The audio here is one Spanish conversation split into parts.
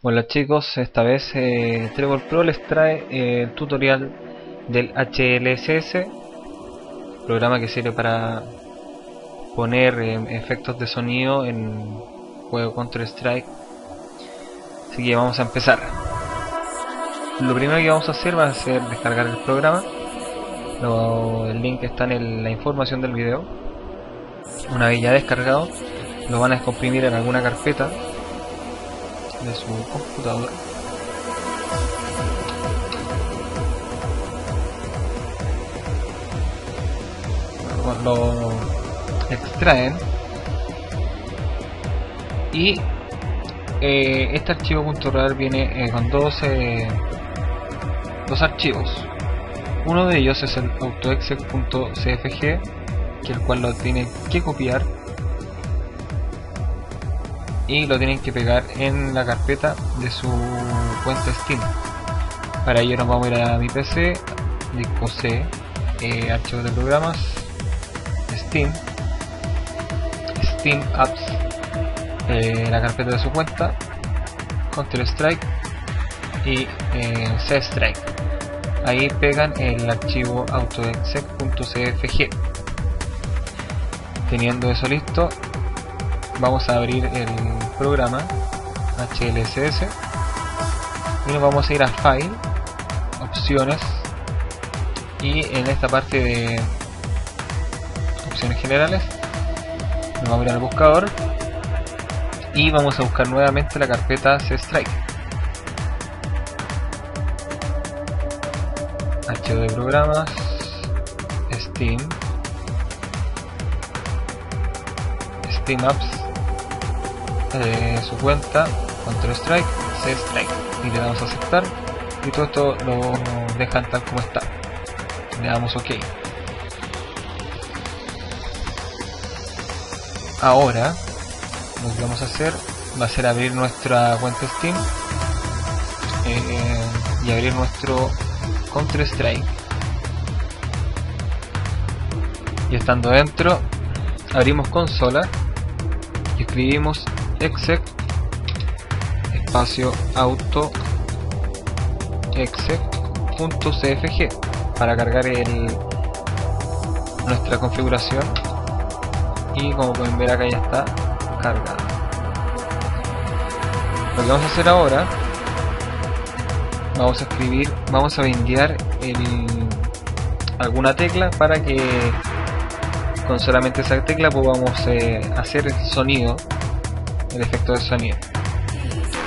Hola chicos, esta vez Trevor Pro les trae el tutorial del HLSS, programa que sirve para poner efectos de sonido en juego Counter-Strike. Así que vamos a empezar. Lo primero que vamos a hacer va a ser descargar el programa. El link está en la información del video. Una vez ya descargado, lo van a descomprimir en alguna carpeta de su computador. Lo extraen y este archivo .rar viene con dos archivos. Uno de ellos es el autoexec.cfg, que el cual lo tienen que copiar y lo tienen que pegar en la carpeta de su cuenta Steam. Para ello nos vamos a ir a mi PC, disco C, archivos de programas, Steam Apps, la carpeta de su cuenta, Counter-Strike y C-Strike. Ahí pegan el archivo autoexec.cfg. Teniendo eso listo, vamos a abrir el programa HLSS y nos vamos a ir a File, Opciones, y en esta parte de Opciones Generales nos vamos a ir al buscador y vamos a buscar nuevamente la carpeta C-Strike, archivo de programas, Steam Apps, su cuenta, Counter-Strike, C-Strike, y le damos a aceptar y todo esto lo dejan tal como está. Le damos OK. Ahora lo que vamos a hacer va a ser abrir nuestra cuenta Steam y abrir nuestro Counter-Strike, y estando dentro abrimos consola y escribimos exec espacio auto exec.cfg para cargar nuestra configuración, y como pueden ver acá ya está cargada. Lo que vamos a hacer ahora, vamos a bindear alguna tecla para que con solamente esa tecla podamos hacer el sonido, el efecto de sonido.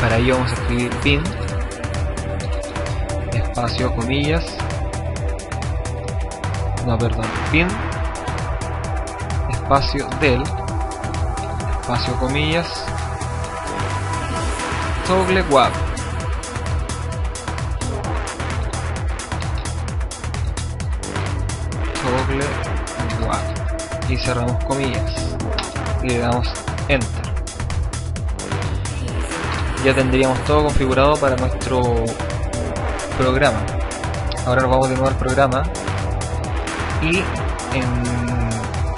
Para ello vamos a escribir bin espacio comillas, bin espacio del espacio comillas toggle web, y cerramos comillas y le damos enter. Ya tendríamos todo configurado para nuestro programa. Ahora nos vamos de nuevo al programa y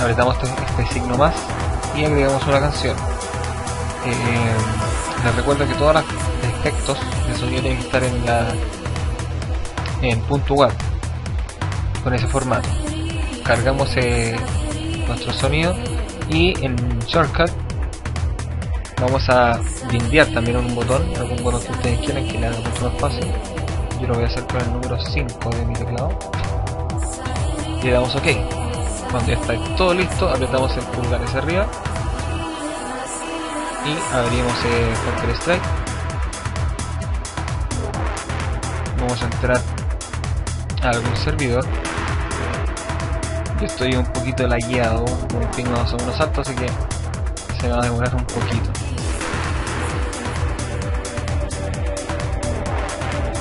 apretamos este signo más y agregamos una canción. Les recuerdo que todos los efectos de sonido tienen que estar en .wav con ese formato. Cargamos nuestro sonido y en Shortcut vamos a bindear también algún botón que ustedes quieran que le haga mucho más fácil. Yo lo voy a hacer con el número 5 de mi teclado y le damos OK. Cuando ya está todo listo, apretamos el pulgar hacia arriba y abrimos Counter-Strike. Vamos a entrar a algún servidor. Yo estoy un poquito lagueado, un ping más o menos alto, así que se va a demorar un poquito.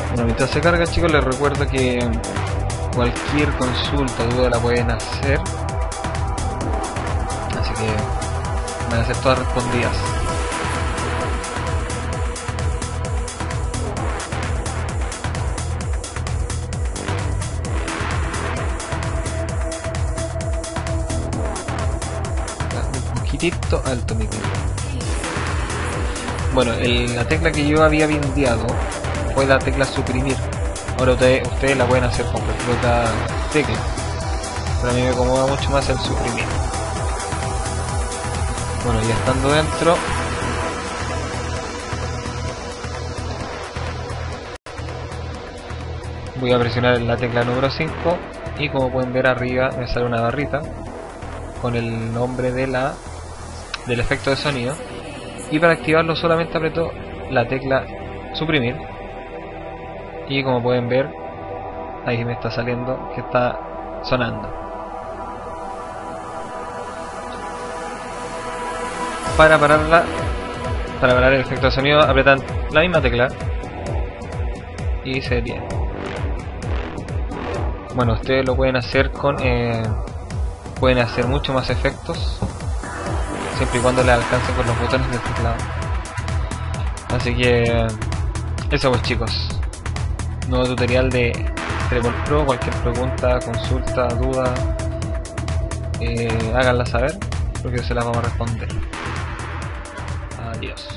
Bueno, mientras se carga, chicos, les recuerdo que cualquier consulta o duda la pueden hacer, así que van a ser todas respondidas. Alto mi video. Bueno, la tecla que yo había enviado fue la tecla suprimir. Ahora ustedes la pueden hacer con cualquier otra tecla, pero a mí me acomoda mucho más el suprimir. Bueno, ya estando dentro, voy a presionar la tecla número 5 y como pueden ver arriba me sale una barrita con el nombre del efecto de sonido, y para activarlo solamente aprieto la tecla suprimir y como pueden ver ahí me está saliendo que está sonando. Para parar el efecto de sonido apretan la misma tecla y se detiene. Bueno, ustedes lo pueden hacer con pueden hacer mucho más efectos siempre y cuando le alcancen con los botones del teclado. Así que eso pues chicos, nuevo tutorial de Tremor Pro. Cualquier pregunta, consulta, duda, háganla saber porque se las vamos a responder. Adiós.